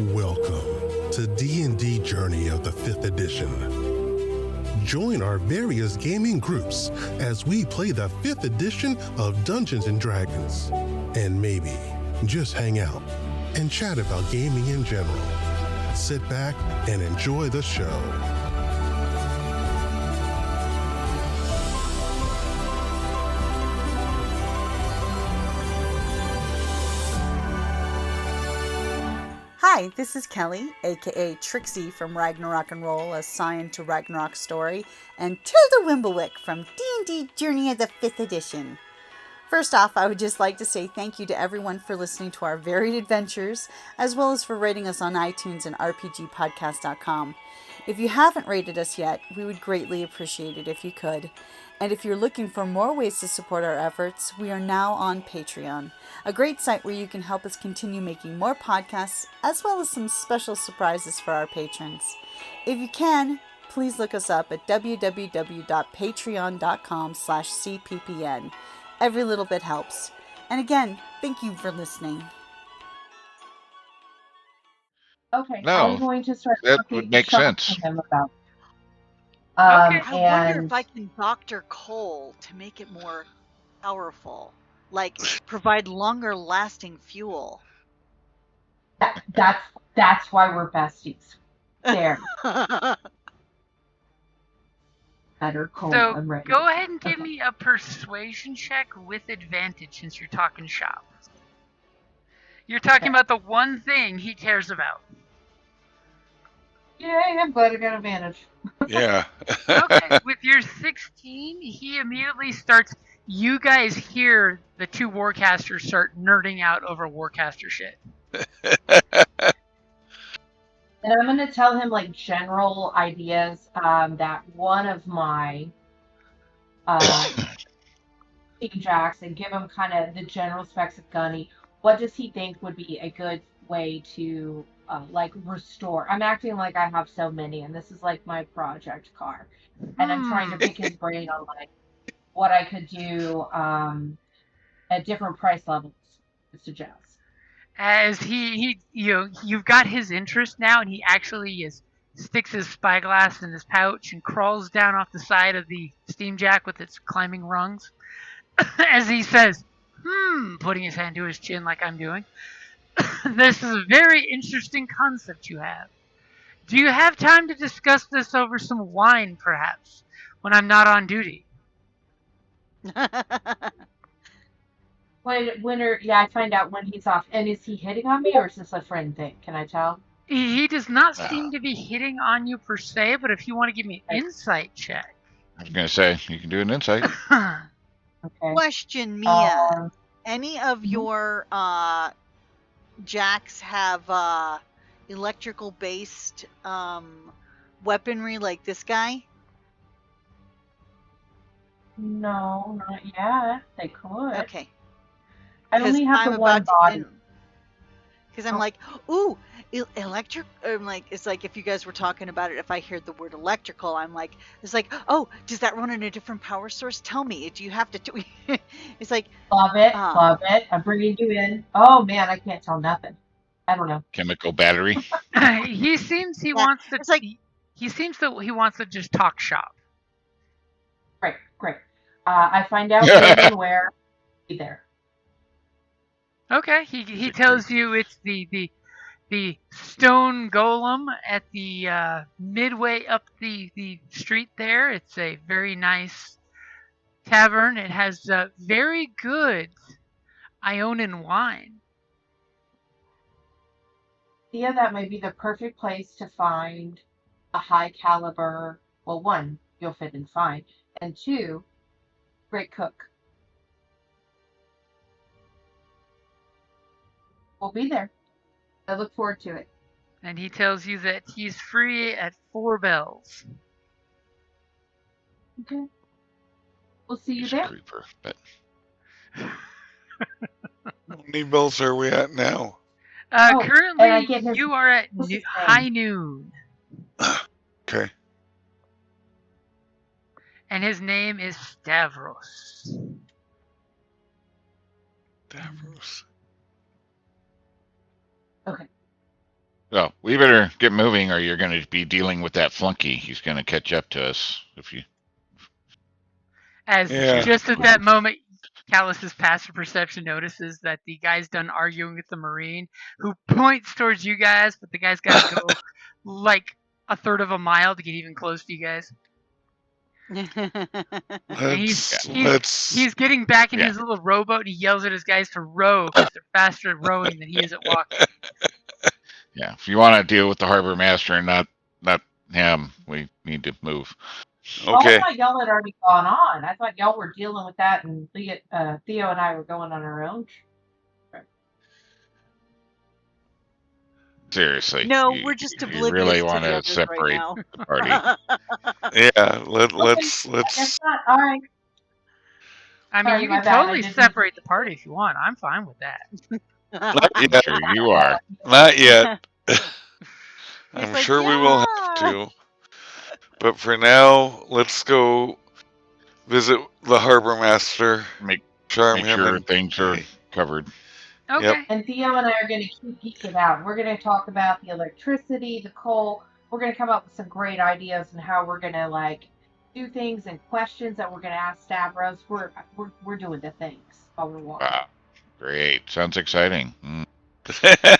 Welcome to D&D Journey of the 5th edition. Join our various gaming groups as we play the 5th edition of Dungeons & Dragons. And maybe just hang out and chat about gaming in general. Sit back and enjoy the show. Hi, this is Kelly, aka Trixie from Ragnarok and Roll, assigned to Ragnarok Story, and Tilda Wimblewick from D&D Journey of the 5th edition. First off, I would just like to say thank you to everyone for listening to our varied adventures, as well as for rating us on iTunes and rpgpodcast.com. If you haven't rated us yet, we would greatly appreciate it if you could. And if you're looking for more ways to support our efforts, we are now on Patreon, a great site where you can help us continue making more podcasts, as well as some special surprises for our patrons. If you can, please look us up at www.patreon.com/cppn. Every little bit helps. And again, thank you for listening. Okay, No, I'm going to start that talking would make to sense. him about. I wonder And if I can doctor coal to make it more powerful, like provide longer lasting fuel. that's why we're besties. There, better cold. So I'm ready. go ahead and give me a persuasion check with advantage since you're talking shop. You're talking about the one thing he cares about. Yay, I'm glad I got advantage. Yeah. Okay, with your 16, he immediately starts. You guys hear the two warcasters start nerding out over warcaster shit. And I'm going to tell him like general ideas that one of my team jacks, and give him kind of the general specs of Gunny. What does he think would be a good way to like restore? I'm acting like I have so many, and this is like my project car, and I'm trying to pick his brain on like what I could do at different price levels to suggest. As you've got his interest now, and he actually sticks his spyglass in his pouch and crawls down off the side of the steam jack with its climbing rungs. As he says, putting his hand to his chin like I'm doing. This is a very interesting concept you have. Do you have time to discuss this over some wine, perhaps, when I'm not on duty? I find out when he's off. And is he hitting on me, or is this a friend thing? Can I tell? He does not seem to be hitting on you per se, but if you want to give me an insight check. I was going to say, you can do an insight. Okay. Question, Mia. Any of your jacks have electrical based weaponry like this guy? No, not yet. They could. Okay. I only have the one body. Because I'm like, ooh, electric. I'm like, it's like if you guys were talking about it, if I heard the word electrical, I'm like, it's like, oh, does that run on a different power source? Tell me. Do you have to do? It's like, love it. I'm bringing you in. Oh man, I can't tell nothing. I don't know. Chemical battery. He seems he wants to. It's like he seems that he wants to just talk shop. Great. I find out when and where. Be there. Okay, he tells you it's the stone golem at the midway up the street there. It's a very nice tavern. It has very good Iosan wine. Yeah, that may be the perfect place to find a high caliber. Well, one, you'll fit in fine, and two, great cook. We'll be there. I look forward to it. And he tells you that he's free at 4 bells. Okay. We'll see you He's there. a creeper, but... How many bells are we at now? Currently, you are at high noon. Okay. And his name is Stavros. Stavros. Okay. Well, we better get moving, or you're going to be dealing with that flunky. He's going to catch up to us if you. As Yeah. just at that moment, Callus's passive perception notices that the guy's done arguing with the Marine, who points towards you guys, but the guy's got to go like a third of a mile to get even close to you guys. And he's getting back in his little rowboat, and he yells at his guys to row because they're faster at rowing than he is at walking. Yeah, if you want to deal with the harbor master and not him, we need to move. Okay. I thought y'all had already gone on. I thought y'all were dealing with that, and Theo and I were going on our own trip. Seriously. No, we're just oblivious you really to want the to others separate right now. the party. Yeah, let's. That's not all right. I mean, you can totally separate the party if you want. I'm fine with that. Not yet. Sure, you are. Not yet. I'm like, sure we will have to. But for now, let's go visit the harbor master. Make Charm him sure and things are covered. Okay. Yep. And Theo and I are going to keep it out. We're going to talk about the electricity, the coal. We're going to come up with some great ideas and how we're going to do things and questions that we're going to ask Stavros. We're doing the things while we're walking. Wow, great! Sounds exciting.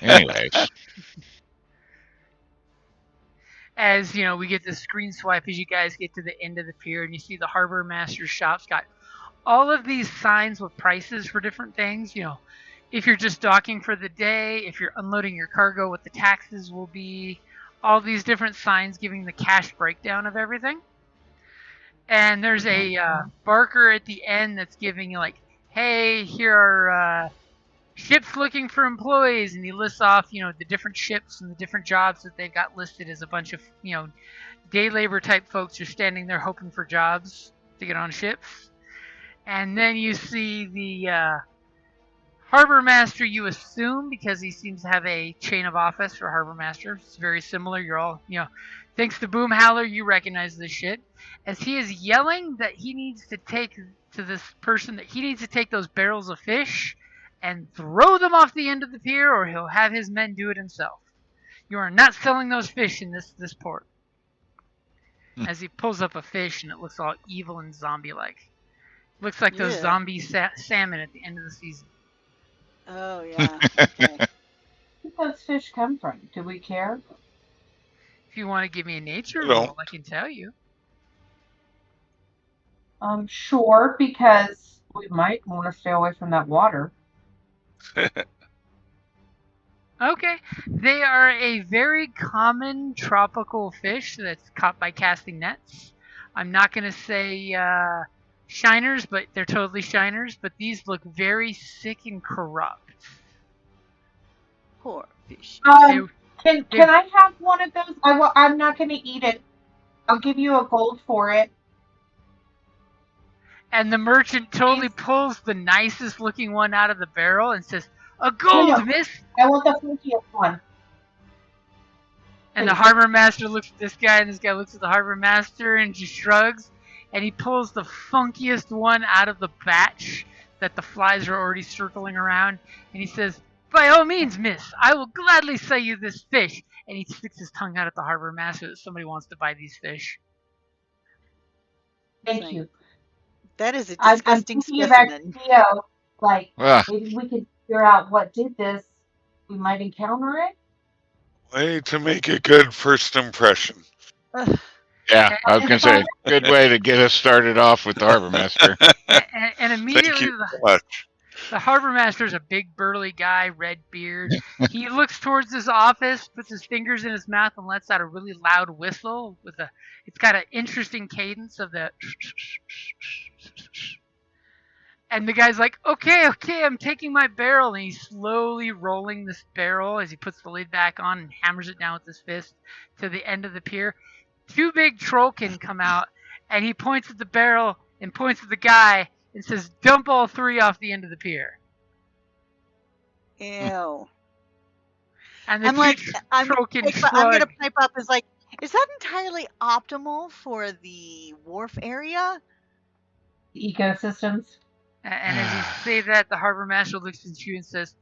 Anyways, as you know, we get the screen swipe as you guys get to the end of the pier, and you see the harbor master's shop's got all of these signs with prices for different things. You know, if you're just docking for the day, if you're unloading your cargo, what the taxes will be, all these different signs giving the cash breakdown of everything. And there's a barker at the end that's giving you hey, here are ships looking for employees, and he lists off, the different ships and the different jobs that they've got listed as a bunch of, day labor type folks who are standing there hoping for jobs to get on ships. And then you see the harbor master, you assume, because he seems to have a chain of office for harbor master. It's very similar. You're all, thanks to Boom Howler, you recognize this shit. As he is yelling that he needs to take to this person that he needs to take those barrels of fish and throw them off the end of the pier, or he'll have his men do it himself. You are not selling those fish in this port. As he pulls up a fish, and it looks all evil and zombie-like. Looks like those zombie salmon at the end of the season. Oh, yeah. Okay. Where did those fish come from? Do we care? If you want to give me a nature roll, I can tell you. Sure, because we might want to stay away from that water. Okay. They are a very common tropical fish that's caught by casting nets. I'm not going to say shiners, but they're totally shiners. But these look very sick and corrupt. Poor fish. Can I have one of those? I'm not going to eat it. I'll give you a gold for it. And the merchant totally pulls the nicest looking one out of the barrel and says, "A gold, miss!" I want the funkiest one. And the harbor master looks at this guy, and this guy looks at the harbor master and just shrugs. And he pulls the funkiest one out of the batch that the flies are already circling around. And he says, "By all means, miss, I will gladly sell you this fish." And he sticks his tongue out at the harbor master that somebody wants to buy these fish. Thank you. That is a disgusting specimen. Theo, maybe we could figure out what did this. We might encounter it. Way to make a good first impression. Yeah, I was going to say, good way to get us started off with the harbor master. And immediately, Thank you so much. The harbor master is a big burly guy, red beard. He looks towards his office, puts his fingers in his mouth, and lets out a really loud whistle. It's got an interesting cadence of the. And the guy's like, okay, I'm taking my barrel. And he's slowly rolling this barrel as he puts the lid back on and hammers it down with his fist to the end of the pier. Two big trollkin come out, and he points at the barrel and points at the guy and says, "Dump all three off the end of the pier." Ew. And the I'm going to pipe up as is that entirely optimal for the wharf area? Ecosystems. And as you say that, the harbor master looks at you and says,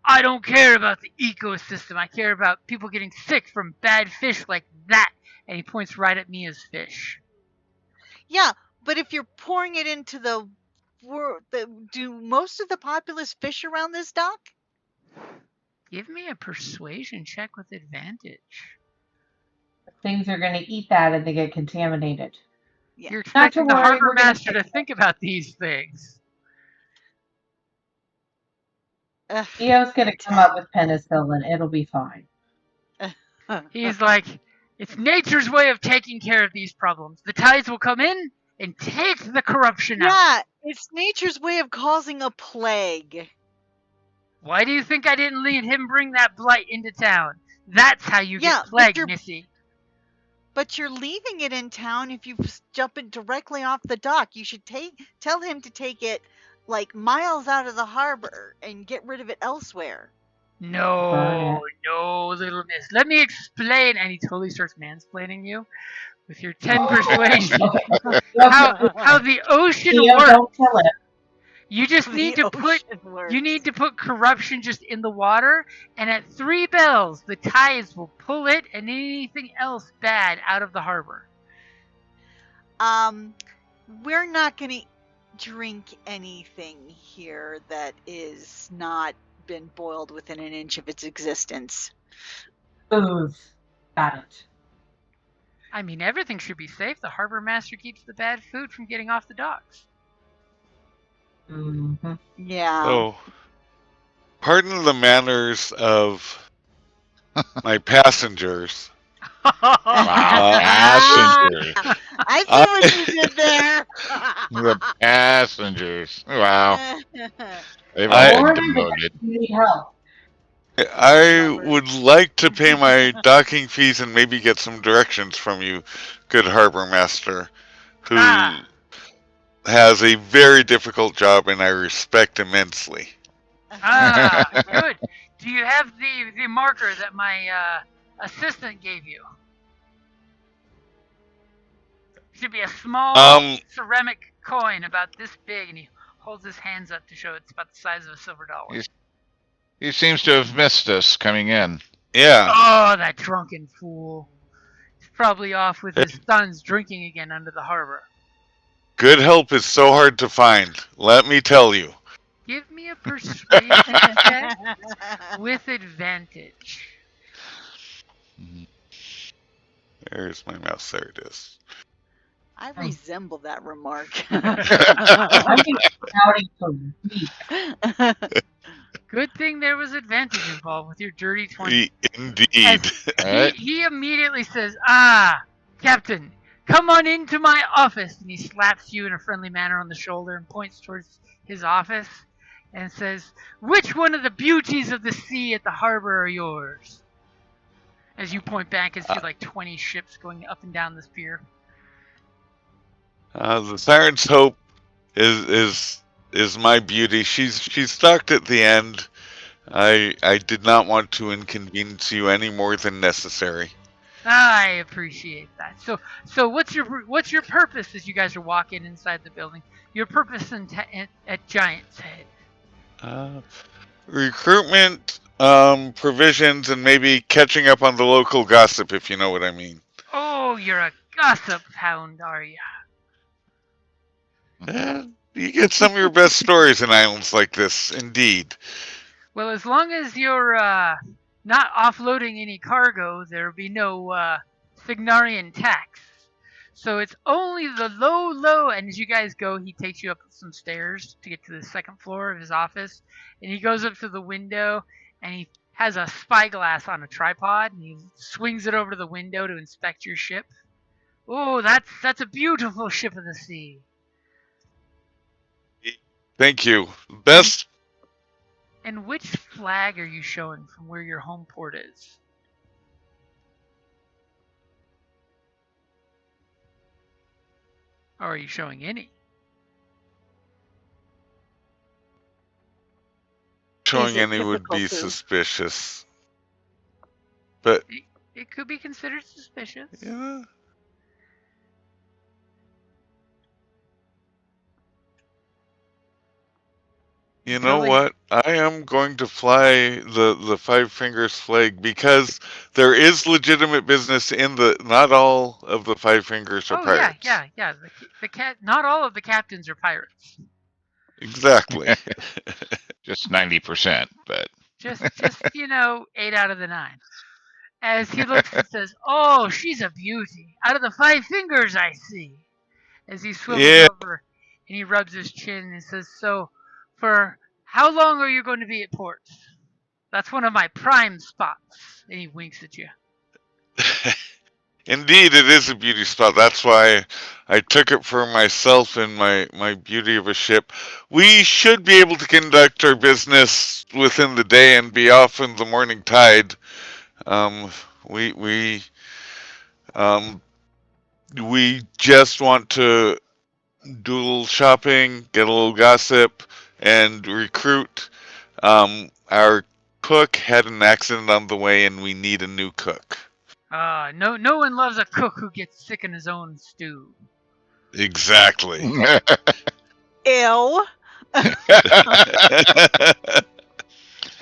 I don't care about the ecosystem. I care about people getting sick from bad fish like that. And he points right at me as fish. Yeah, but if you're pouring it into do most of the populace fish around this dock? Give me a persuasion check with advantage. Things are going to eat that and they get contaminated. Yeah. You're Not to expecting the worry, harbor we're gonna master to fix think about these things. Ugh, Theo's going to come 10. up with penicillin. It'll be fine. He's like, it's nature's way of taking care of these problems. The tides will come in and take the corruption out. Yeah, it's nature's way of causing a plague. Why do you think I didn't let him bring that blight into town? That's how you Yeah, get but plague, you're- Missy. But you're leaving it in town if you jump it directly off the dock. You should tell him to take it like miles out of the harbor and get rid of it elsewhere. No, little miss. Let me explain. And he totally starts mansplaining you with your 10 persuasion. How the ocean Theo, works. don't kill it. You just need to put corruption just in the water, and at 3 bells, the tides will pull it and anything else bad out of the harbor. We're not gonna drink anything here that is not been boiled within an inch of its existence. Booze. Got it. I mean, everything should be safe. The harbor master keeps the bad food from getting off the docks. Mm-hmm. Yeah. Oh, pardon the manners of my passengers. Wow, passengers. I see what you did there. The passengers. Wow. They've I- all Or been demoted. you need help. I would like to pay my docking fees and maybe get some directions from you, good harbor master, who has a very difficult job and I respect immensely. Good. Do you have the marker that my assistant gave you? Should be a small ceramic coin about this big, and he holds his hands up to show it's about the size of a silver dollar. He seems to have missed us coming in. Yeah. Oh, that drunken fool. He's probably off with his sons drinking again under the harbor. Good help is so hard to find, let me tell you. Give me a persuasion check with advantage. There's my mouse. There it is. I resemble that remark. I've been shouting for weeks. Good thing there was advantage involved with your dirty 20. Indeed. He immediately says, Captain, come on into my office. And he slaps you in a friendly manner on the shoulder and points towards his office and says, which one of the beauties of the sea at the harbor are yours? As you point back and see like 20 ships going up and down this pier. The Siren's Hope is my beauty. She's docked at the end. I did not want to inconvenience you any more than necessary. I appreciate that. So what's your purpose as you guys are walking inside the building? Your purpose at Giant's Head? Recruitment, provisions, and maybe catching up on the local gossip, if you know what I mean. Oh, you're a gossip hound, are ya? You get some of your best stories in islands like this, indeed. Well, as long as you're not offloading any cargo, there'll be no Signarian tax. So it's only the low, and as you guys go, he takes you up some stairs to get to the second floor of his office, and he goes up to the window, and he has a spyglass on a tripod, and he swings it over to the window to inspect your ship. Oh, that's a beautiful ship of the sea. Thank you. Best. And which flag are you showing from where your home port is? Or are you showing any? Showing any would be suspicious. But it could be considered suspicious. Yeah. You know what? I am going to fly the Five Fingers flag because there is legitimate business in the. Not all of the Five Fingers are Oh yeah, pirates. yeah. The cat. Not all of the captains are pirates. Exactly. Just 90%, but Just 8 out of the 9. As he looks and says, "Oh, she's a beauty. Out of the 5 fingers, I see." As he swivels Yeah. over and he rubs his chin and says, "So, for how long are you going to be at port? That's one of my prime spots." And he winks at you. Indeed, it is a beauty spot. That's why I took it for myself and my beauty of a ship. We should be able to conduct our business within the day and be off in the morning tide. We just want to do a little shopping, get a little gossip, and recruit. Our cook had an accident on the way, and we need a new cook. No one loves a cook who gets sick in his own stew. Exactly. Ew.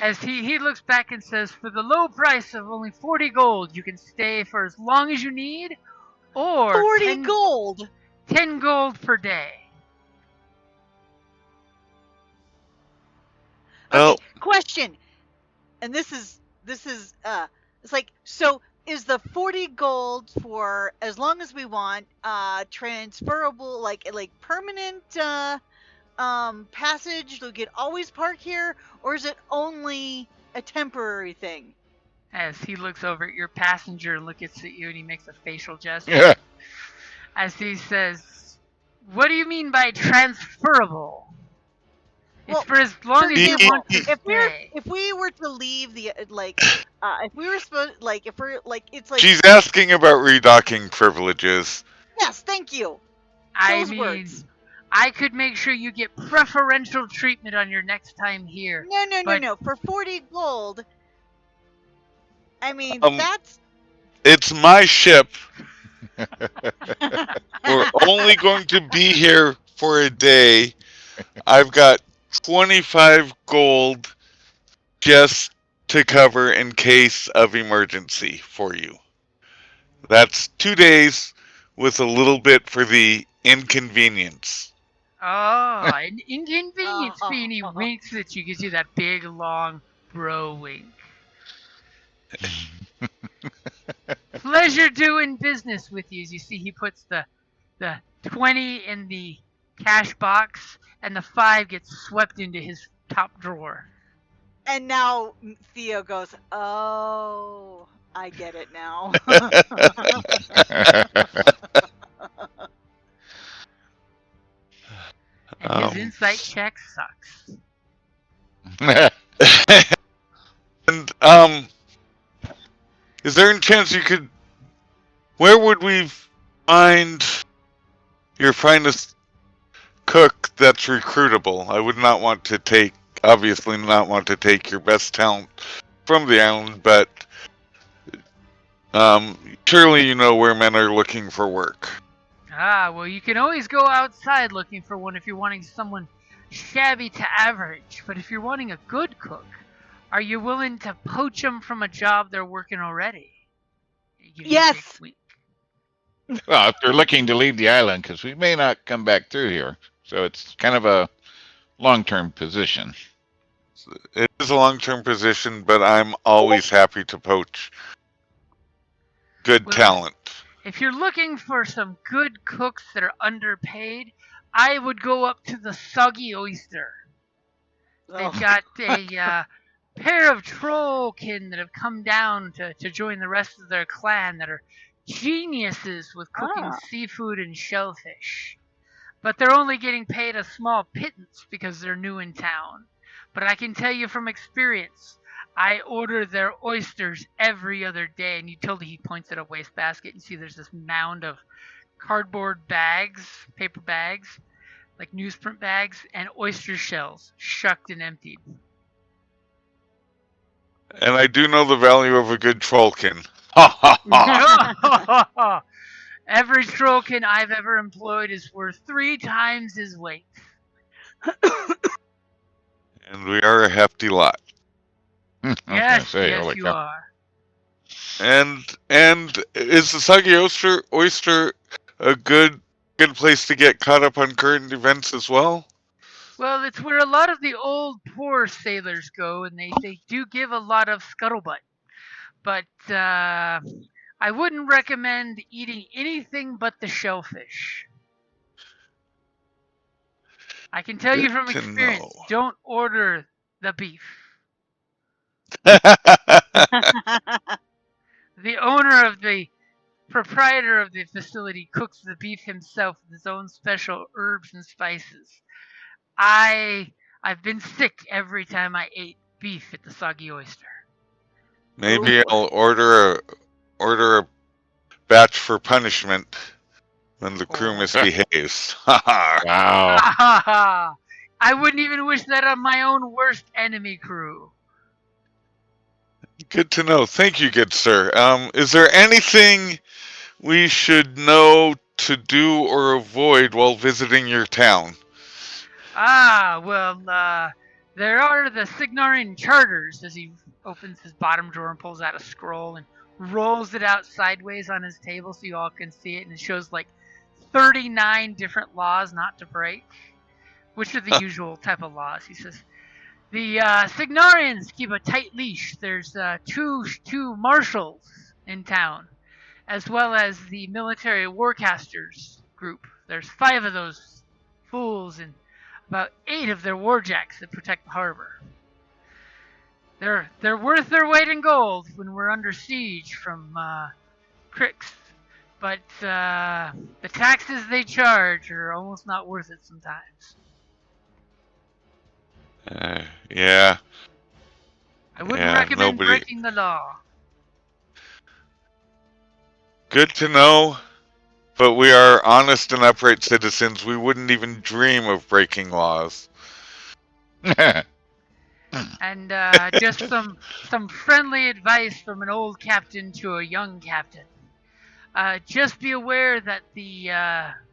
As he looks back and says, "For the low price of only 40 gold, you can stay for as long as you need, or 40 gold. 10 gold per day." Okay, Oh. question. And this is it's like, so is the 40 gold for as long as we want transferable, like permanent passage? Do we could always park here, or is it only a temporary thing? As he looks over at your passenger and looks at you and he makes a facial gesture. yeah. As he says, "What do you mean by transferable?" It's Well, for as long For as you example, want to stay. if we were to leave the if we were supposed, if we're it's like, She's asking about redocking privileges. yes, thank you. I Those mean, words. I could make sure you get preferential treatment on your next time here. No. For 40 gold, I mean, that's. It's my ship. We're only going to be here for a day. I've got 25 gold just to cover in case of emergency for you. That's 2 days with a little bit for the inconvenience. Oh, an inconvenience fee, and he winks at you, gives you that big, long bro wink. Pleasure doing business with you. As you see, he puts the 20 in the cash box, and the 5 gets swept into his top drawer. And now Theo goes, "Oh, I get it now." And his insight check sucks. And is there any chance you could? Where would we find your finest cook that's recruitable? I would not want to take, obviously, not want to take your best talent from the island, but surely you know where men are looking for work. Well, you can always go outside looking for one if you're wanting someone shabby to average. But if you're wanting a good cook, are you willing to poach them from a job they're working already? Yes. Well, if they're looking to leave the island, because we may not come back through here, so it's kind of a long-term position. It is a long-term position, but I'm always happy to poach good talent. If you're looking for some good cooks that are underpaid, I would go up to the Soggy Oyster. They've got a pair of trollkin that have come down to join the rest of their clan that are geniuses with cooking seafood and shellfish. But they're only getting paid a small pittance because they're new in town. But I can tell you from experience, I order their oysters every other day. And he points at a wastebasket. You see there's this mound of cardboard bags, paper bags, like newsprint bags, and oyster shells shucked and emptied. And I do know the value of a good trollkin. Every trollkin I've ever employed is worth 3 times his weight. And we are a hefty lot. I was gonna Yes, say, yes, holy you cow. are. And is the soggy oyster a good place to get caught up on current events as well? Well, it's where a lot of the old poor sailors go, and they do give a lot of scuttlebutt. But I wouldn't recommend eating anything but the shellfish. I can tell you Good from to experience, know. don't order the beef. The owner of the proprietor of the facility cooks the beef himself with his own special herbs and spices. I've been sick every time I ate beef at the Soggy Oyster. Maybe Ooh. I'll order a batch for punishment when the crew Oh. misbehaves. Haha. Wow. Ha ha ha! I wouldn't even wish that on my own worst enemy crew. Good to know. Thank you, good sir. Is there anything we should know to do or avoid while visiting your town? There are the Signarian charters as he opens his bottom drawer and pulls out a scroll and rolls it out sideways on his table so you all can see it, and it shows like 39 different laws not to break, which are the usual type of laws. He says, the Signarians keep a tight leash. There's two marshals in town, as well as the military warcasters group. There's 5 of those fools and about 8 of their warjacks that protect the harbor. They're worth their weight in gold when we're under siege from Cricks, but the taxes they charge are almost not worth it sometimes. Yeah. I wouldn't Yeah, recommend nobody. breaking the law. Good to know. But we are honest and upright citizens. We wouldn't even dream of breaking laws. And just some friendly advice from an old captain to a young captain. Just be aware that the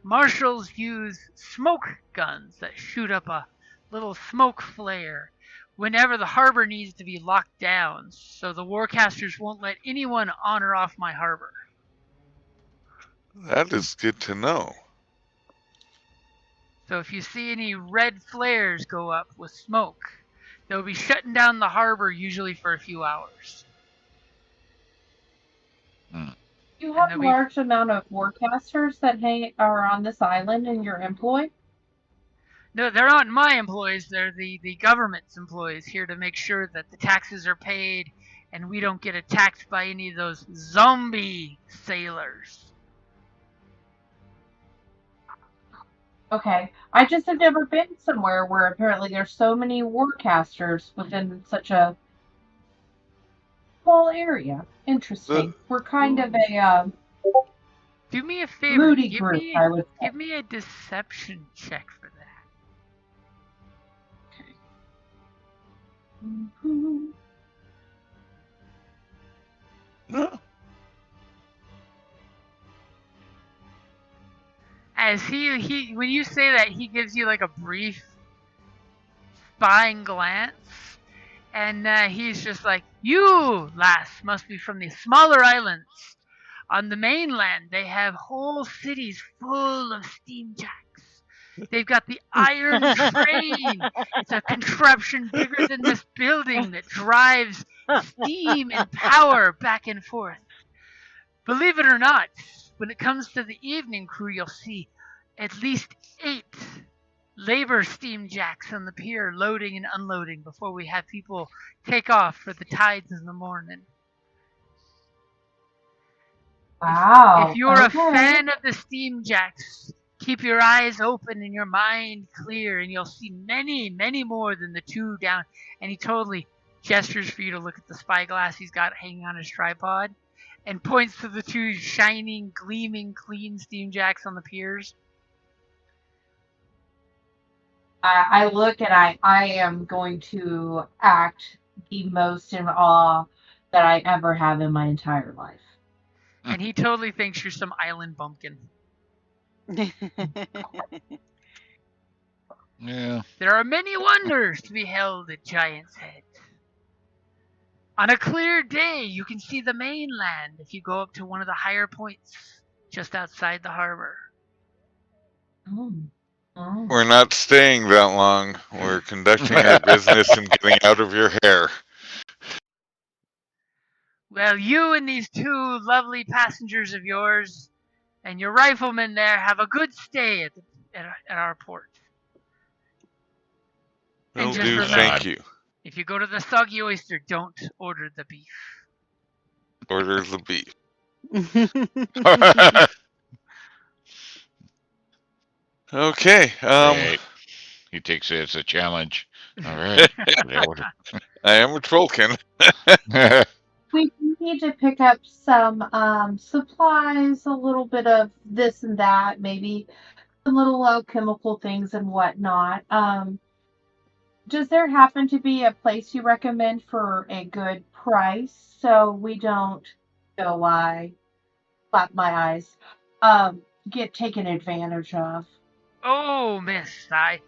marshals use smoke guns that shoot up a little smoke flare whenever the harbor needs to be locked down, so the warcasters won't let anyone on or off my harbor. That is good to know. So if you see any red flares go up with smoke, they'll be shutting down the harbor usually for a few hours. You have a And they'll be- large amount of warcasters that are on this island in your employ? No, they're not my employees. They're the government's employees here to make sure that the taxes are paid and we don't get attacked by any of those zombie sailors. Okay. I just have never been somewhere where apparently there's so many warcasters within such a small area. Interesting. We're kind of a Do me a favor. moody group, I would say. Give me a deception check for that. Mhm. As he when you say that, he gives you like a brief spying glance, and he's just like, "You, lass, must be from the smaller islands. On the mainland, they have whole cities full of steam jacks. They've got the iron train. It's a contraption bigger than this building that drives steam and power back and forth. Believe it or not, when it comes to the evening crew, you'll see at least 8 labor steam jacks on the pier loading and unloading before we have people take off for the tides in the morning. Wow. If you're okay. a fan of the steam jacks, keep your eyes open and your mind clear, and you'll see many, many more than the 2 down. And he totally gestures for you to look at the spyglass he's got hanging on his tripod, and points to the 2 shining, gleaming, clean steam jacks on the piers. I look and I am going to act the most in awe that I ever have in my entire life. And he totally thinks you're some island bumpkin. Yeah. There are many wonders to be held at Giant's Head. On a clear day, you can see the mainland if you go up to one of the higher points just outside the harbor. Mm. Mm. We're not staying that long. We're conducting our business and getting out of your hair. Well, you and these two lovely passengers of yours and your rifleman there have a good stay at our port. Will And just do, remember, thank you. if you go to the Soggy Oyster, don't order the beef. Order the beef. Okay. Great. He takes it as a challenge. All right. I am a trollkin. We need to pick up some supplies, a little bit of this and that, maybe some little chemical things and whatnot. Does there happen to be a place you recommend for a good price so we don't go I flap my eyes get taken advantage of? Oh, miss, I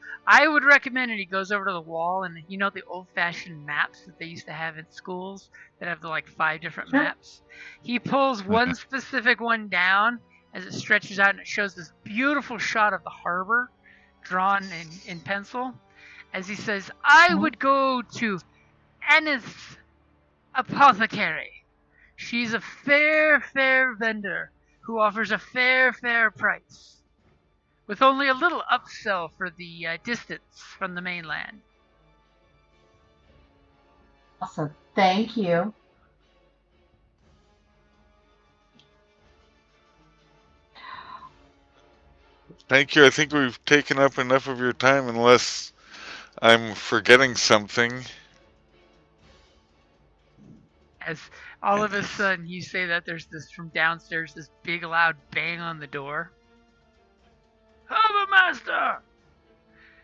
would recommend it. He goes over to the wall, and you know the old-fashioned maps that they used to have in schools that have the, like 5 different Sure. maps. He pulls one specific one down as it stretches out, and it shows this beautiful shot of the harbor drawn in pencil. As he says, I would go to Anna's apothecary. She's a fair vendor who offers a fair price, with only a little upsell for the distance from the mainland. Awesome. Thank you. Thank you. I think we've taken up enough of your time, unless I'm forgetting something. As all of a sudden you say that, there's this from downstairs, this big loud bang on the door. Harbor Master!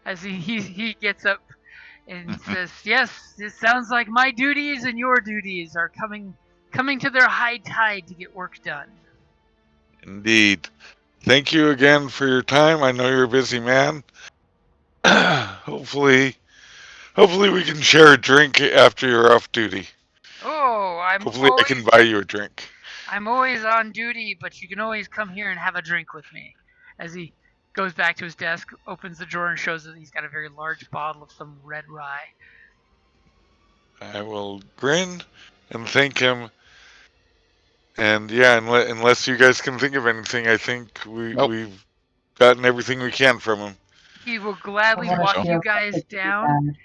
As he gets up and says, yes, it sounds like my duties and your duties are coming to their high tide to get work done. Indeed. Thank you again for your time. I know you're a busy man. Hopefully we can share a drink after you're off duty. Oh, Hopefully I can buy you a drink. I'm always on duty, but you can always come here and have a drink with me. As he goes back to his desk, opens the drawer, and shows that he's got a very large bottle of some red rye. I will grin and thank him. And yeah, unless you guys can think of anything, I think we've gotten everything we can from him. He will gladly walk you guys down,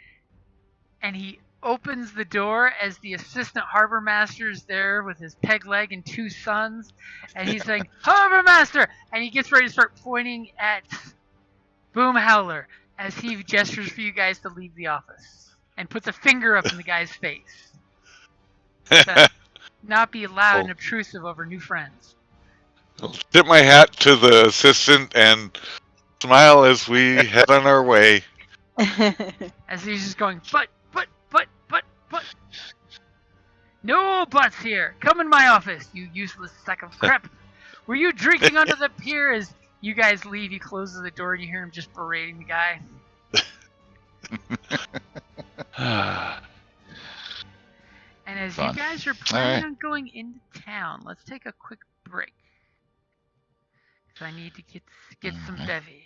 and he opens the door as the assistant harbor master is there with his peg leg and 2 sons, and he's saying, Harbor Master! And he gets ready to start pointing at Boom Howler as he gestures for you guys to leave the office, and puts a finger up in the guy's face. To not be loud and obtrusive over new friends. I'll tip my hat to the assistant and smile as we head on our way. As he's just going, but. No buts here. Come in my office, you useless sack of crap. Were you drinking under the pier? As you guys leave, he closes the door and you hear him just berating the guy. And as you guys are planning on going into town, let's take a quick break. Because I need to get some bevy.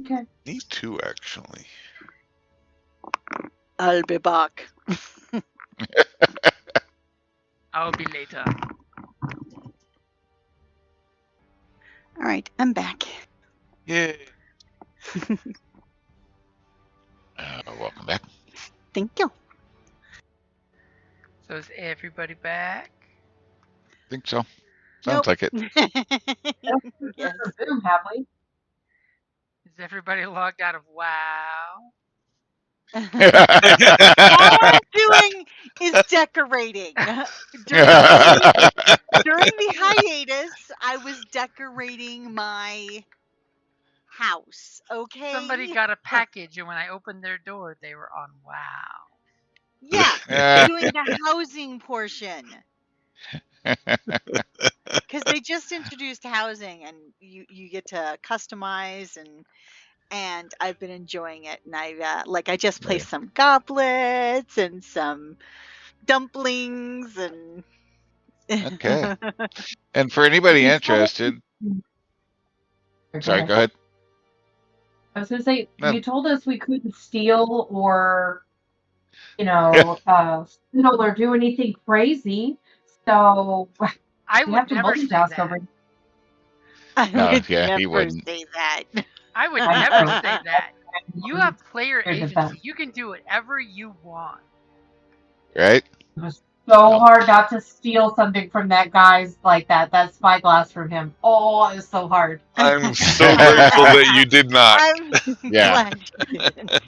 Okay. Me too, actually. I'll be back. I'll be later. All right, I'm back. Yay. Welcome back. Thank you. So is everybody back? Think so. Sounds like it. Yes. Boom, have we? Is everybody logged out of WoW? All I'm doing is decorating. During the hiatus, I was decorating my house, okay? Somebody got a package, and when I opened their door, they were on WoW. Yeah, doing the housing portion. Because they just introduced housing, and you get to customize and and I've been enjoying it. And I just Right. placed some goblets and some dumplings and. Okay. And for anybody You told us- interested, Go sorry, ahead. go ahead. I was going to say, No. you told us we couldn't steal or, fiddle or do anything crazy. So I we would have to never say multitask that. over. I No, would yeah, he never wouldn't. say that. I would I'm never so say that. You have player Your defense. agency. You can do whatever you want. Right? It was so No. hard not to steal something from that guy's like that spyglass from him. Oh, it was so hard. I'm so grateful that you did not. I'm Yeah. glad you didn't.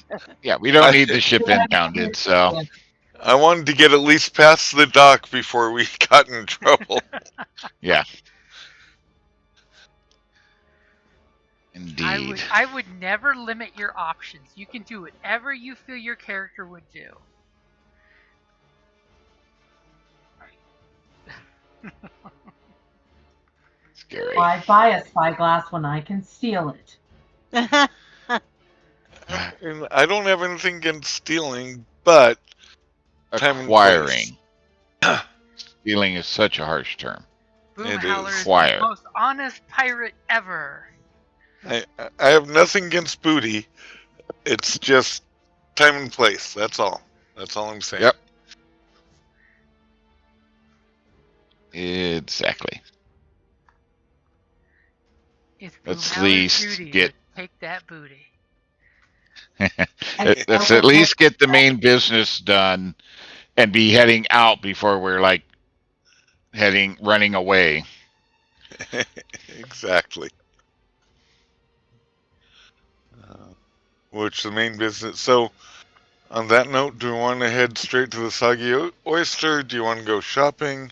Yeah, we don't need the ship impounded, so I wanted to get at least past the dock before we got in trouble. yeah. Indeed. I would never limit your options. You can do whatever you feel your character would do. Scary. Why buy a spyglass when I can steal it? And I don't have anything against stealing, but time and place. Acquiring. Stealing is such a harsh term. Boomhowler is the Acquire. most honest pirate ever. I have nothing against booty. It's just time and place. That's all. That's all I'm saying. Yep. Exactly. It's Let's at Boomhowler's least duty get- to take that booty. Let's at least get the main business done and be heading out before we're like running away. Exactly. Which the main business. So, on that note, do we want to head straight to the Soggy Oyster? Do you want to go shopping?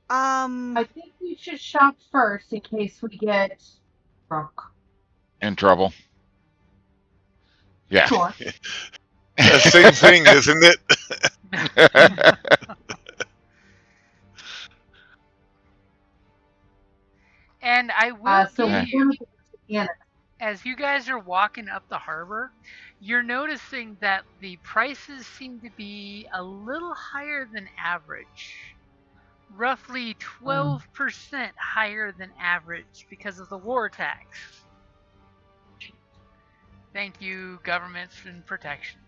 I think we should shop first in case we get drunk. In trouble. Yeah. Sure. Same thing, isn't it? And I will So give we you, want to get as you guys are walking up the harbor, you're noticing that the prices seem to be a little higher than average. Roughly 12% higher than average because of the war tax. Thank you, governments and protections.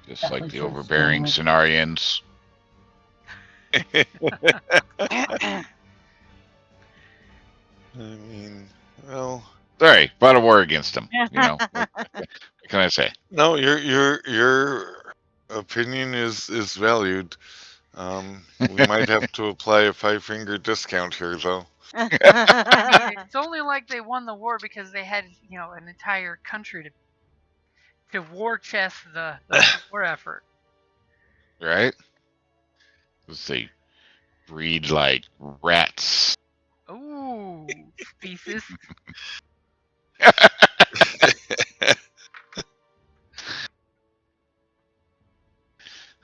Just Definitely like the so overbearing strongly. Cenarians. I mean, well, Sorry, fought a war against them. What can I say? no, your opinion is valued. We might have to apply a 5-finger discount here, though. I mean, it's only like they won the war because they had, an entire country to war chest the war effort. Right? They breed like rats. Ooh, species.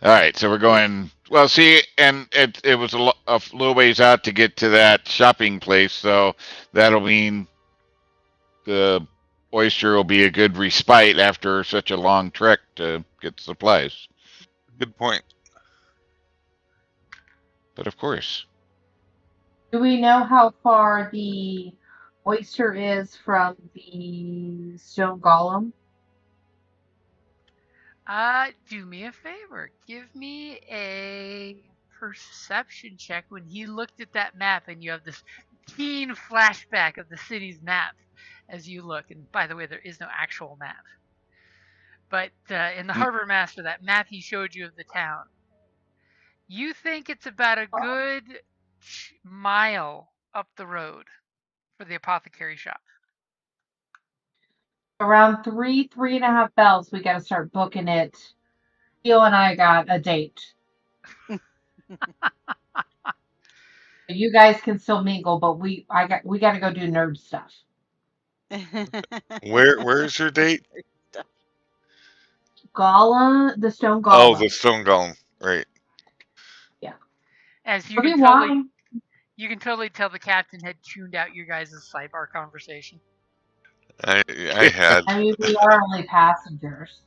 All right, so we're going. Well, see, and it was a little ways out to get to that shopping place, so that'll mean the oyster will be a good respite after such a long trek to get supplies. Good point. But of course, Do we know how far the oyster is from the stone golem? Do me a favor. Give me a perception check when he looked at that map and you have this keen flashback of the city's map as you look. And by the way, there is no actual map. But in the Harbor Master, that map he showed you of the town, you think it's about a good mile up the road for the apothecary shop. Around 3.5 bells, we got to start booking it. Theo and I got a date. You guys can still mingle, but we got to go do nerd stuff. Where's your date? Golem, the stone golem. Oh, the stone golem. Right. Yeah. As you Maybe can probably, You can totally tell the captain had tuned out your guys' sidebar conversation. I had. I mean, we are only passengers.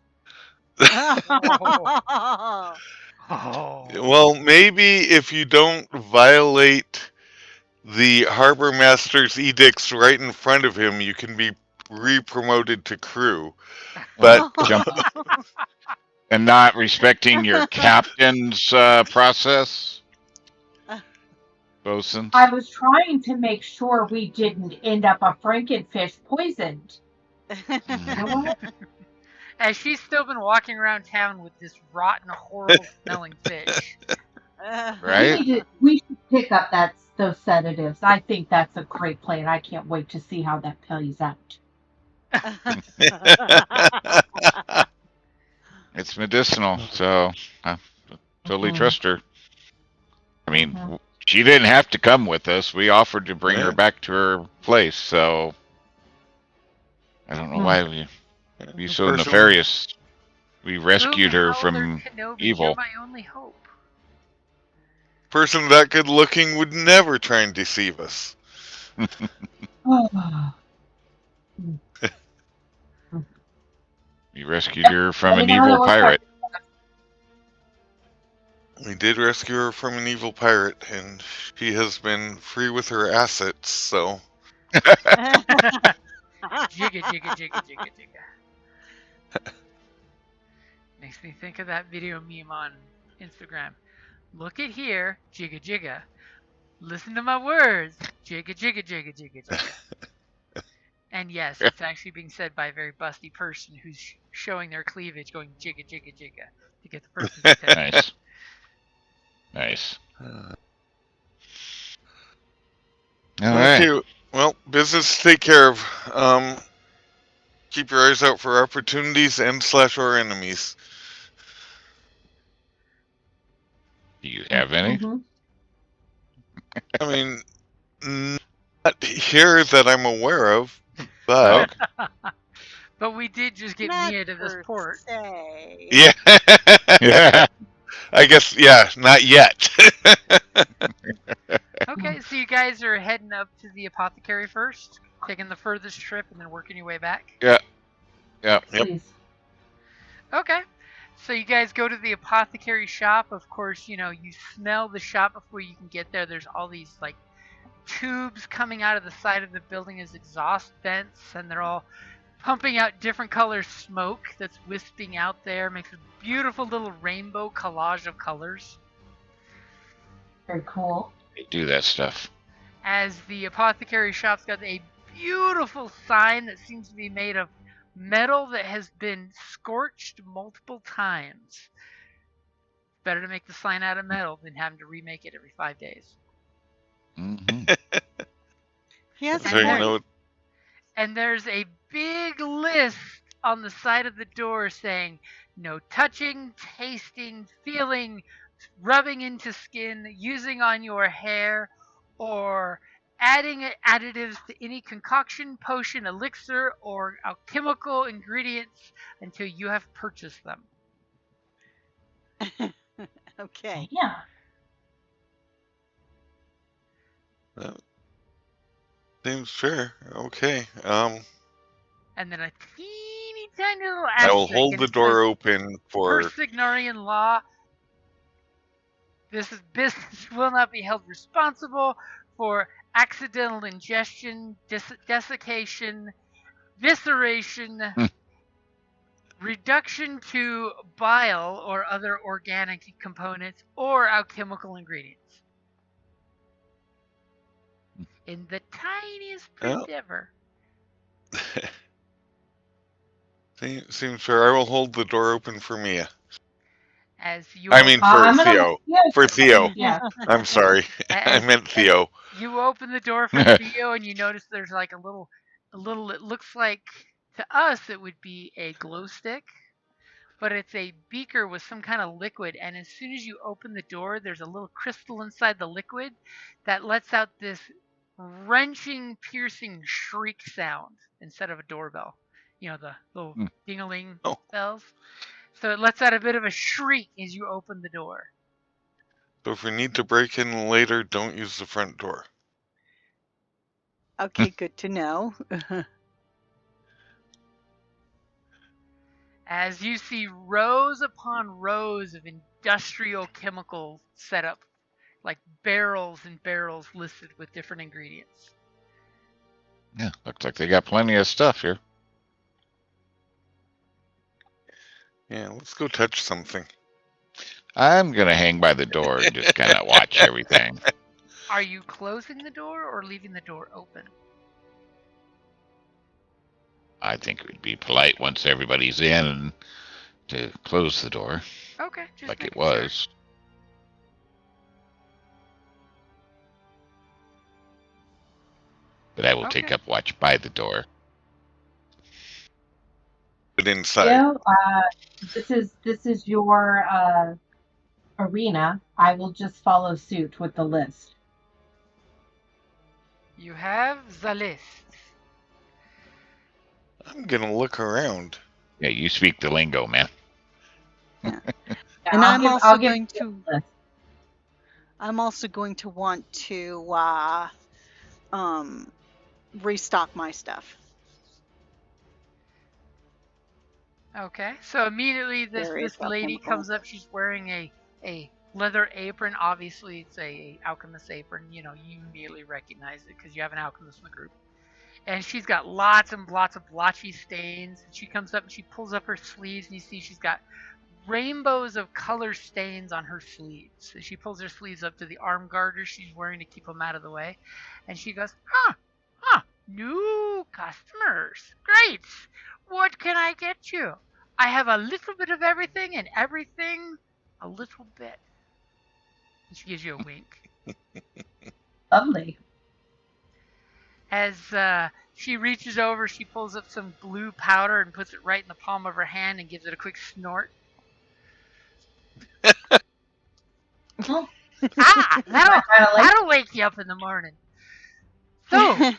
Oh. Well, maybe if you don't violate the harbor master's edicts right in front of him, you can be re-promoted to crew. But Jump and not respecting your captain's process, bosun. I was trying to make sure we didn't end up a Frankenfish poisoned. You know what? As she's still been walking around town with this rotten, horrible smelling fish. Right? We should pick up those sedatives. I think that's a great plan. I can't wait to see how that plays out. It's medicinal, so I totally trust her. I mean, she didn't have to come with us. We offered to bring her back to her place, so I don't know why we be so nefarious. We rescued her from Kenobi, evil. You're my only hope. Person that good looking would never try and deceive us. We rescued her from an evil pirate. We did rescue her from an evil pirate, and she has been free with her assets, so. Jigga, jigga, jigga, jigga, jigga. Makes me think of that video meme on Instagram. Look at here, jigga, jigga. Listen to my words, jigga, jigga, jigga, jigga, jigga. And yes, it's actually being said by a very busty person who's showing their cleavage going jigga, jigga, jigga to get the person's attention. Nice. Nice. All Okay, right. well, business to take care of. Keep your eyes out for opportunities and/or enemies. Do you have any? I mean, not here that I'm aware of, but But we did just get Not Mia to this per port. se. yeah. Yeah. I guess, yeah, not yet. Okay, so you guys are heading up to the apothecary first, taking the furthest trip and then working your way back? Yeah. Please. Okay. So you guys go to the apothecary shop. Of course, you smell the shop before you can get there. There's all these like tubes coming out of the side of the building as exhaust vents, and they're all pumping out different color smoke that's wisping out there. Makes a beautiful little rainbow collage of colors. Very cool. They do that stuff. As the apothecary shop's got a beautiful sign that seems to be made of metal that has been scorched multiple times. Better to make the sign out of metal than having to remake it every 5 days. Mm-hmm. Yes, So you know, And there's a big list on the side of the door saying no touching, tasting, feeling, rubbing into skin, using on your hair, or adding additives to any concoction, potion, elixir, or alchemical ingredients until you have purchased them. Okay. Yeah. seems fair. Okay. And then a teeny tiny little I will asterisk, hold and the it door says, open per for. Signorian law, this business will not be held responsible for accidental ingestion, desiccation, visceration, reduction to bile or other organic components, or alchemical ingredients. In the tiniest print ever. Seems fair. I will hold the door open for Mia. As you I mean, for I'm gonna- Theo. yes. For Theo. Yeah. I'm sorry. I meant Theo. You open the door for Theo and you notice there's like a little, it looks like, to us, it would be a glow stick, but it's a beaker with some kind of liquid. And as soon as you open the door, there's a little crystal inside the liquid that lets out this wrenching, piercing shriek sound instead of a doorbell. You know, the little ding-a-ling bells. So it lets out a bit of a shriek as you open the door. But if we need to break in later, don't use the front door. Okay, good to know. As you see rows upon rows of industrial chemical setup, like barrels and barrels listed with different ingredients. Yeah, looks like they got plenty of stuff here. Yeah, let's go touch something. I'm going to hang by the door and just kind of watch everything. Are you closing the door or leaving the door open? I think it would be polite once everybody's in to close the door Okay, just like it making sure. was. But I will take Okay. up watch by the door. But inside. Theo, this is your arena. I will just follow suit with the list. You have the list. I'm gonna look around. Yeah, you speak the lingo, man. Yeah. Yeah, And I'll give going you to. the list. I'm also going to want to restock my stuff. Okay, so immediately this lady comes up. She's wearing a leather apron. Obviously, it's a alchemist apron. You know, you immediately recognize it because you have an alchemist in the group. And she's got lots and lots of blotchy stains. She comes up and she pulls up her sleeves, and you see she's got rainbows of color stains on her sleeves. So she pulls her sleeves up to the arm garters she's wearing to keep them out of the way. And she goes, new customers. Great. What can I get you? I have a little bit of everything and everything a little bit. And she gives you a wink. Lovely. As she reaches over, she pulls up some blue powder and puts it right in the palm of her hand and gives it a quick snort. That'll wake you up in the morning. So,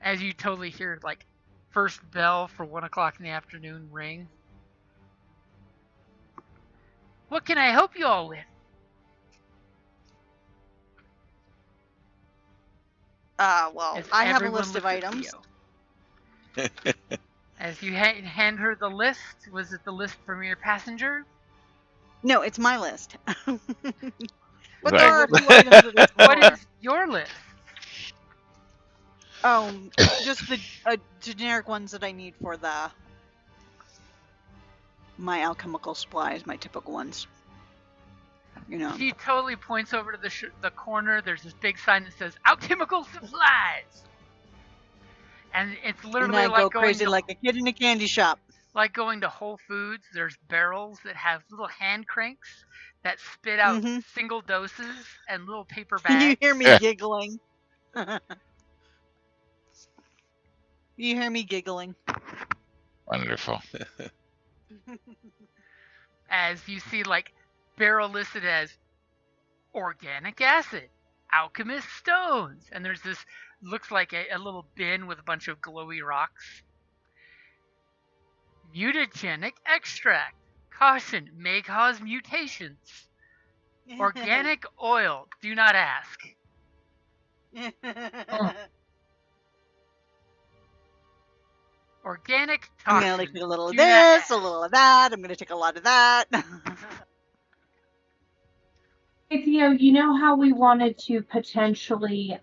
as you totally hear, like, first bell for 1 o'clock in the afternoon ring. What can I help you all with? Well, As I have a everyone list of looks at items. Theo. As you hand her the list, was it the list from your passenger? No, it's my list. But Right. there are a few items that it's What for. is your list? Just the generic ones that I need for my alchemical supplies, my typical ones. You know. He totally points over to the corner. There's this big sign that says "Alchemical Supplies," and it's literally and I like go crazy like a kid in a candy shop. Like going to Whole Foods. There's barrels that have little hand cranks that spit out single doses and little paper bags. You hear me giggling. You hear me giggling. Wonderful. As you see, like, barrel listed as organic acid, alchemist stones, and there's this, looks like a little bin with a bunch of glowy rocks. Mutagenic extract. Caution, may cause mutations. Organic oil, do not ask. Organic toxin. I'm going to take a little of this, a little of that. I'm going to take a lot of that. Hey, Theo, you know how we wanted to potentially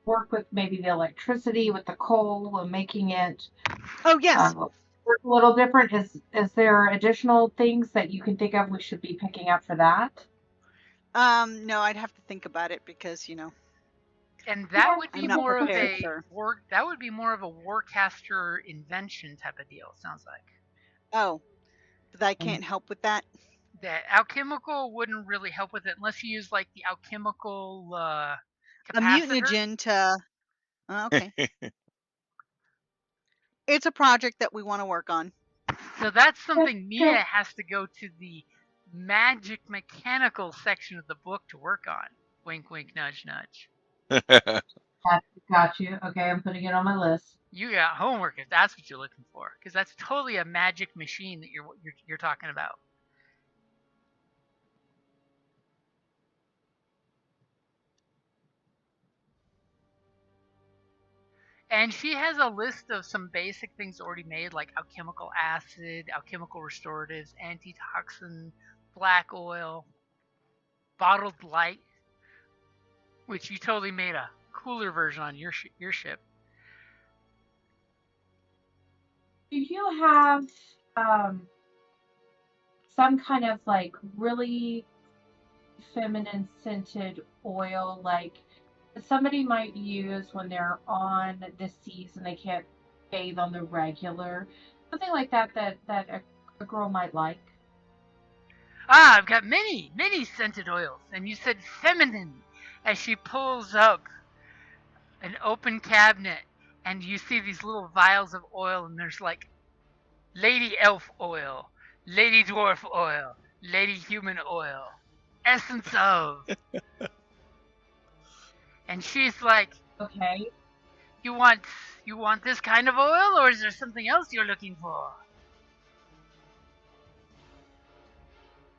work with maybe the electricity with the coal and making it work a little different? Is there additional things that you can think of we should be picking up for that? No, I'd have to think about it because, you know. And that would be more of a sir. that would be more of a warcaster invention type of deal, sounds like. Oh. But I can't help with that. The alchemical wouldn't really help with it unless you use like the alchemical capacitor. A mutagen to okay. It's a project that we want to work on. So that's something Mia has to go to the magic mechanical section of the book to work on. Wink, wink, nudge, nudge. Got you. Okay, I'm putting it on my list. You got homework if that's what you're looking for, because that's totally a magic machine that you're talking about. And she has a list of some basic things already made, like alchemical acid, alchemical restoratives, antitoxin, black oil, bottled light, which you totally made a cooler version on your ship. Do you have some kind of like really feminine scented oil, like somebody might use when they're on the seas and they can't bathe on the regular, something like that a girl might like? Ah, I've got many scented oils, and you said feminine. As she pulls up an open cabinet, and you see these little vials of oil, and there's like lady elf oil, lady dwarf oil, lady human oil, essence of. And she's like, Okay. you want this kind of oil, or is there something else you're looking for?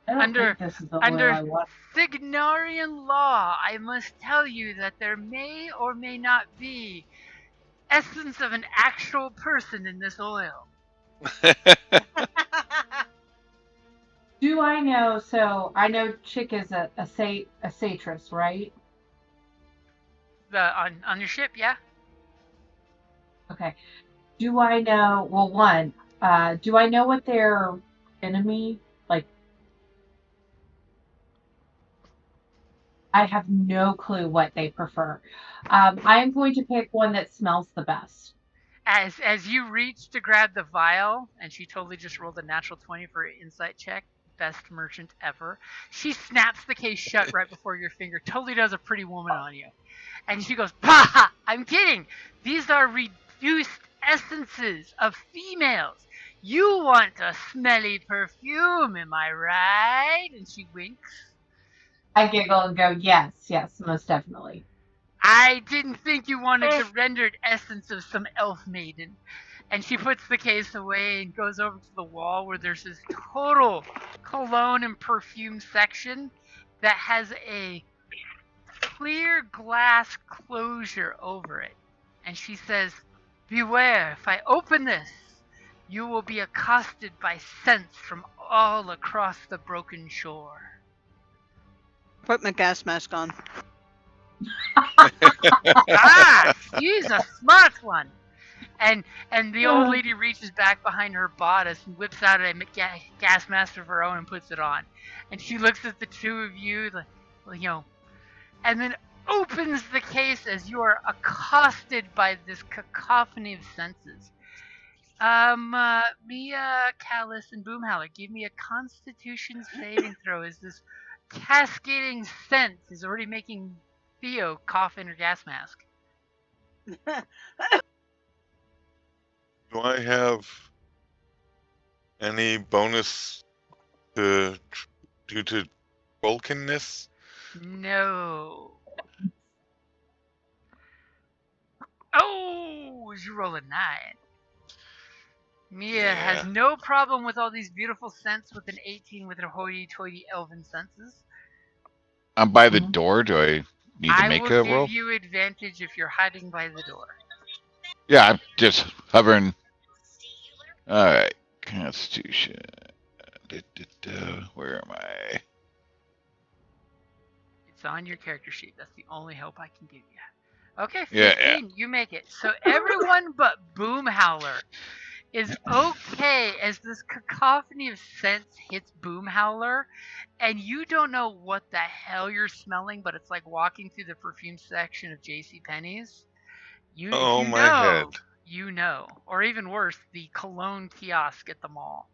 I don't think this is the oil Under I want. Signorian law, I must tell you that there may or may not be essence of an actual person in this oil. Do I know? So I know Chick is a satress, right? On your ship, yeah? Okay. Do I know? Well, one. Do I know what their enemy like? I have no clue what they prefer. I am going to pick one that smells the best. As you reach to grab the vial, and she totally just rolled a natural 20 for an insight check, best merchant ever. She snaps the case shut right before your finger, totally does a pretty woman on you. And she goes, "Bah! I'm kidding. These are reduced essences of females. You want a smelly perfume, am I right?" And she winks. I giggle and go, yes, most definitely. I didn't think you wanted the rendered essence of some elf maiden. And she puts the case away and goes over to the wall where there's this total cologne and perfume section that has a clear glass closure over it. And she says, "Beware, if I open this, you will be accosted by scents from all across the broken shore." Put my gas mask on. Ah, she's a smart one. And the old lady reaches back behind her bodice and whips out a gas mask of her own and puts it on. And she looks at the two of you, and then opens the case as you are accosted by this cacophony of senses. Mia, Callus, and Boomhowler, give me a Constitution saving throw. As this cascading scent is already making Theo cough in her gas mask. Do I have any bonus due to trollkinness? No. Oh, you roll a 9. Mia has no problem with all these beautiful scents with an 18 with her hoity-toity elven senses. I'm by the door. Do I need to make a roll? I will give you advantage if you're hiding by the door. Yeah, I'm just hovering. All right, Constitution. Where am I? It's on your character sheet. That's the only help I can give you. Okay, 15. Yeah. You make it. So everyone but Boomhowler is okay as this cacophony of scents hits Boomhowler, and you don't know what the hell you're smelling, but it's like walking through the perfume section of JCPenney's. My head. You know. Or even worse, the cologne kiosk at the mall.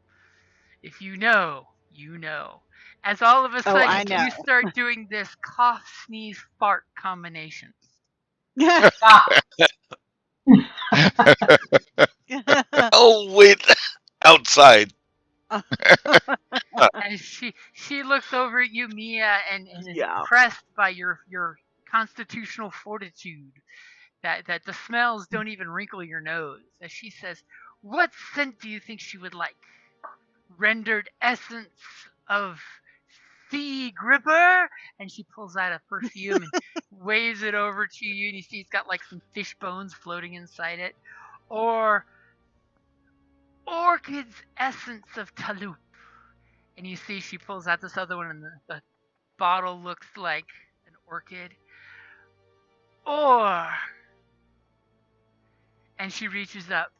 If you know, you know. As all of a sudden you start doing this cough, sneeze, fart combination. Oh, wait. Outside. And she looks over at you, Mia, and is impressed by your constitutional fortitude. That the smells don't even wrinkle your nose. As she says, "What scent do you think she would like? Rendered essence of sea gripper, and she pulls out a perfume and waves it over to you, and you see it's got like some fish bones floating inside it. Or orchid's essence of taloup, and you see she pulls out this other one, and the bottle looks like an orchid. Or, and she reaches up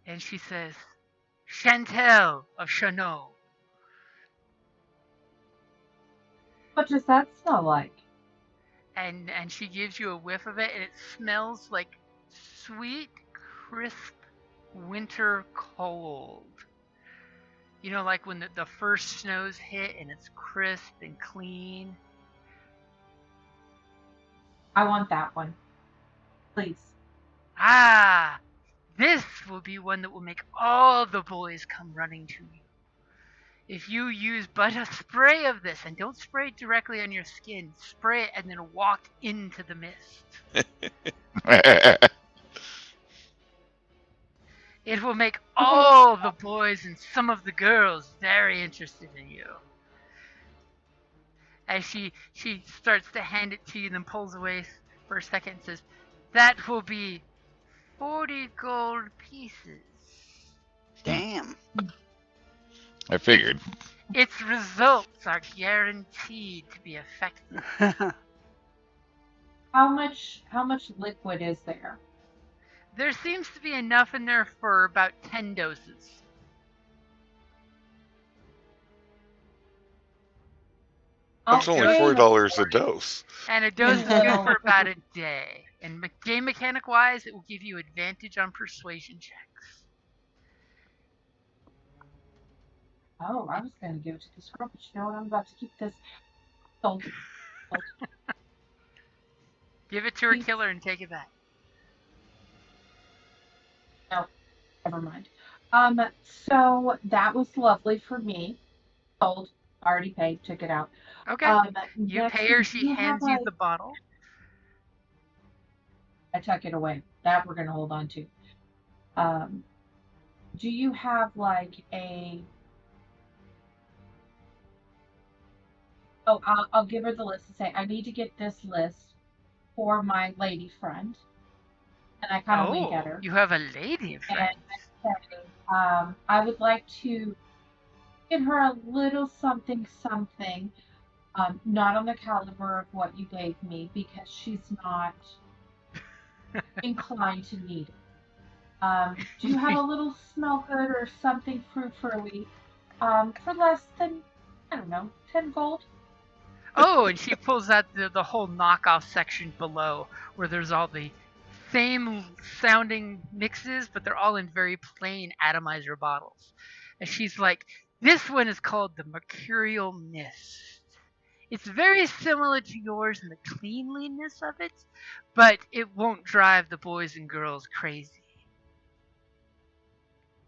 and she says, Chantel of Chanot. What does that smell like? And she gives you a whiff of it, and it smells like sweet, crisp winter cold. You know, like when the first snows hit and it's crisp and clean. I want that one. Please. Ah, this will be one that will make all the boys come running to you. If you use but a spray of this, and don't spray it directly on your skin, spray it and then walk into the mist. It will make all the boys and some of the girls very interested in you. As she starts to hand it to you, then pulls away for a second and says, that will be 40 gold pieces. Damn. I figured. Its results are guaranteed to be effective. How much liquid is there? There seems to be enough in there for about 10 doses. That's only $4 a dose. And a dose is good for about a day. And game mechanic wise, it will give you advantage on persuasion checks. Oh, I was going to give it to this girl, but you know what? I'm about to keep this. Sold. Give it to her killer and take it back. No, never mind. So that was lovely for me. Sold. Already paid. Took it out. Okay. You pay her. She hands you the bottle. I tuck it away. That we're going to hold on to. Do you have like a... Oh, I'll give her the list and say, I need to get this list for my lady friend. And I kind of wink at her. You have a lady friend. And I say, I would like to give her a little something, not on the caliber of what you gave me, because she's not inclined to need it. Do you have a little smell good or something frou-frou-y for less than, I don't know, 10 gold? Oh, and she pulls out the whole knockoff section below, where there's all the same sounding mixes, but they're all in very plain atomizer bottles. And she's like, this one is called the Mercurial Mist. It's very similar to yours in the cleanliness of it, but it won't drive the boys and girls crazy.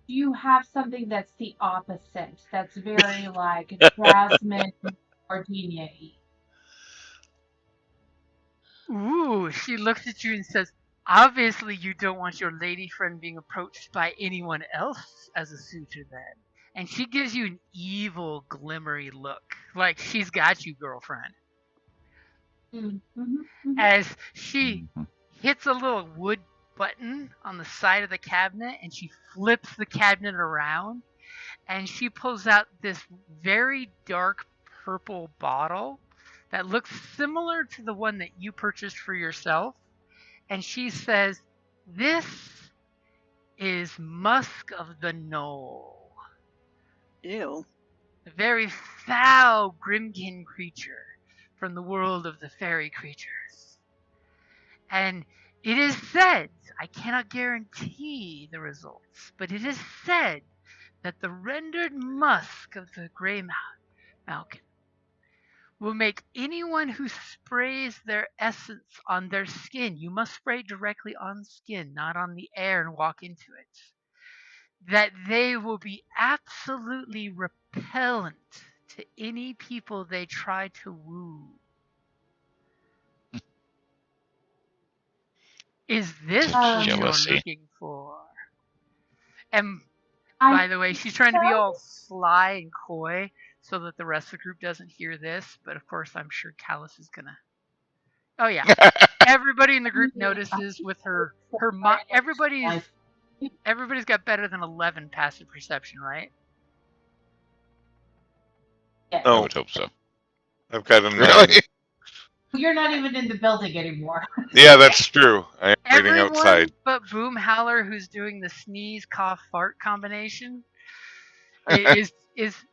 Do you have something that's the opposite? That's very like jasmine gardenia-y? Ooh, she looks at you and says, obviously you don't want your lady friend being approached by anyone else as a suitor then. And she gives you an evil, glimmery look, like she's got you, girlfriend. As she hits a little wood button on the side of the cabinet, and she flips the cabinet around, and she pulls out this very dark purple bottle that looks similar to the one that you purchased for yourself. And she says, this is musk of the knoll. Ew. A very foul grimkin creature from the world of the fairy creatures. And it is said, I cannot guarantee the results, but it is said that the rendered musk of the Grey Malkin will make anyone who sprays their essence on their skin, you must spray directly on skin, not on the air and walk into it, that they will be absolutely repellent to any people they try to woo. Is this what you're looking for? And by the way, she's trying to be all sly and coy, so that the rest of the group doesn't hear this. But of course, I'm sure Callus is gonna. Oh yeah, everybody in the group notices with her everybody's got better than 11 passive perception, right? Yeah. I No, would hope so. I've got a 9. Really? You're not even in the building anymore. Yeah, that's true. I am waiting Everyone outside. but Boomhowler, who's doing the sneeze, cough, fart combination, is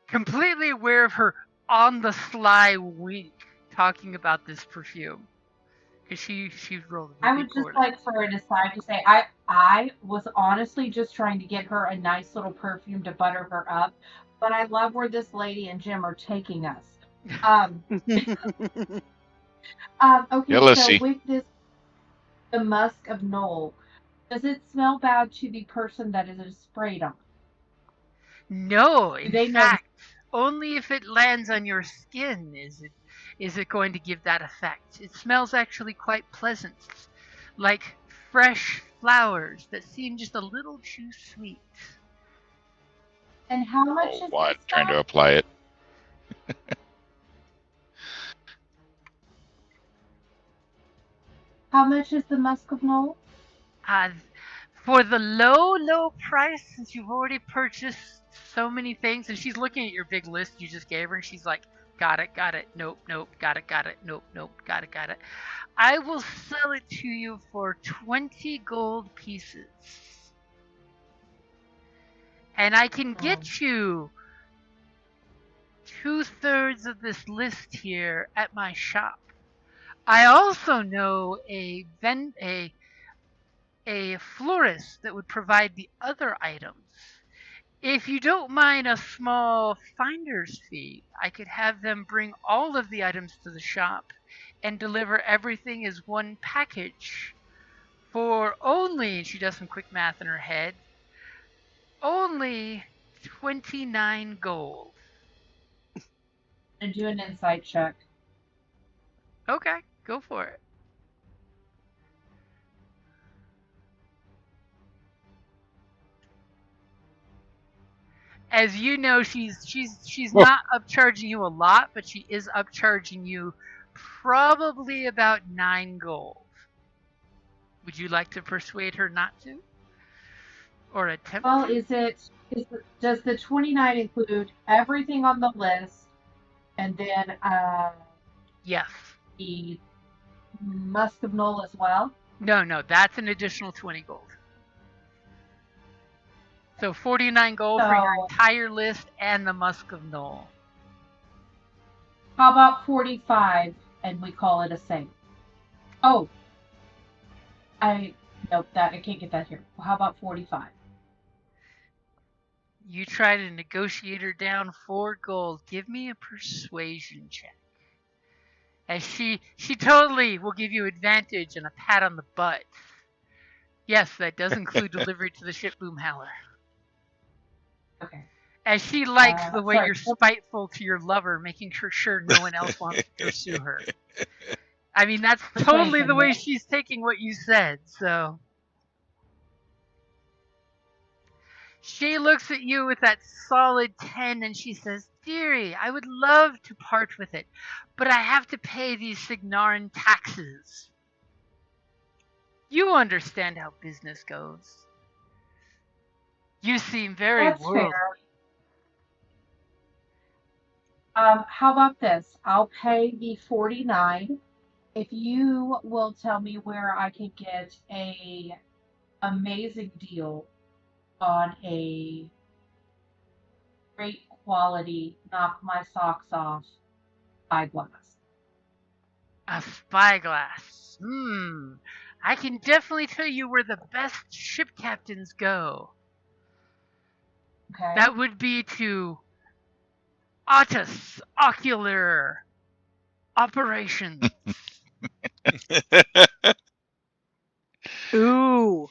completely aware of her on the sly wink talking about this perfume. Because she rolled I really would just poorly. like for her to decide to say, I was honestly just trying to get her a nice little perfume to butter her up, but I love where this lady and Jim are taking us. Okay, Yeah, let's so see. with this, the musk of Knoll, does it smell bad to the person that it is sprayed on? No, in They know. fact, only if it lands on your skin is it going to give that effect. It smells actually quite pleasant, like fresh flowers that seem just a little too sweet. And how much Oh, is what? this Trying to stuff? apply it. How much is the musk of Knoll? For the low price, since you've already purchased so many things, and she's looking at your big list you just gave her, and she's like, got it, nope, got it, nope, got it. I will sell it to you for 20 gold pieces. And I can get you 2/3 of this list here at my shop. I also know a florist that would provide the other items. If you don't mind a small finder's fee, I could have them bring all of the items to the shop and deliver everything as one package for only, she does some quick math in her head, only 29 gold. And do an insight check. Okay, go for it. As you know, she's not upcharging you a lot, but she is upcharging you probably about 9 gold. Would you like to persuade her not to? Or attempt Well, to? does the 29 include everything on the list and then Yes. the musk of Knoll as well? No, that's an additional 20 gold. So 49 gold for your entire list and the Musk of Knoll. How about 45 and we call it a sale? Oh, nope, I can't get that here. How about 45? You try to negotiate her down 4 gold. Give me a persuasion check. As she totally will give you advantage and a pat on the butt. Yes, that does include delivery to the ship Boomhowler. Okay. As she likes the way you're spiteful to your lover, making sure no one else wants to pursue her. I mean, that's totally the way she's taking what you said, so. She looks at you with that solid 10 and she says, "Dearie, I would love to part with it, but I have to pay these Signarin taxes. You understand how business goes. You seem very worldly." How about this? I'll pay the 49 if you will tell me where I can get a amazing deal on a great quality, knock my socks off spyglass. A spyglass. I can definitely tell you where the best ship captains go. Okay. That would be to Otis Ocular Operations. Ooh.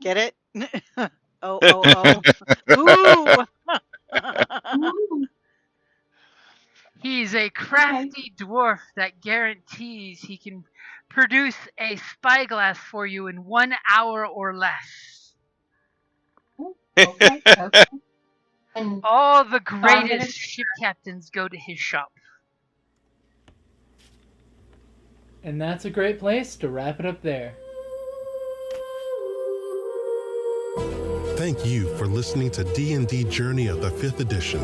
Get it? Oh. Ooh. Ooh. He's a crafty dwarf that guarantees he can produce a spyglass for you in 1 hour or less. Okay. And All the I'm gonna- greatest ship captains go to his shop. And that's a great place to wrap it up there. Thank you for listening to D&D Journey of the 5th Edition,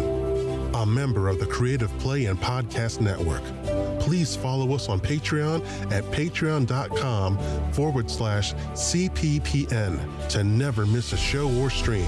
a member of the Creative Play and Podcast Network. Please follow us on Patreon at patreon.com/CPPN to never miss a show or stream.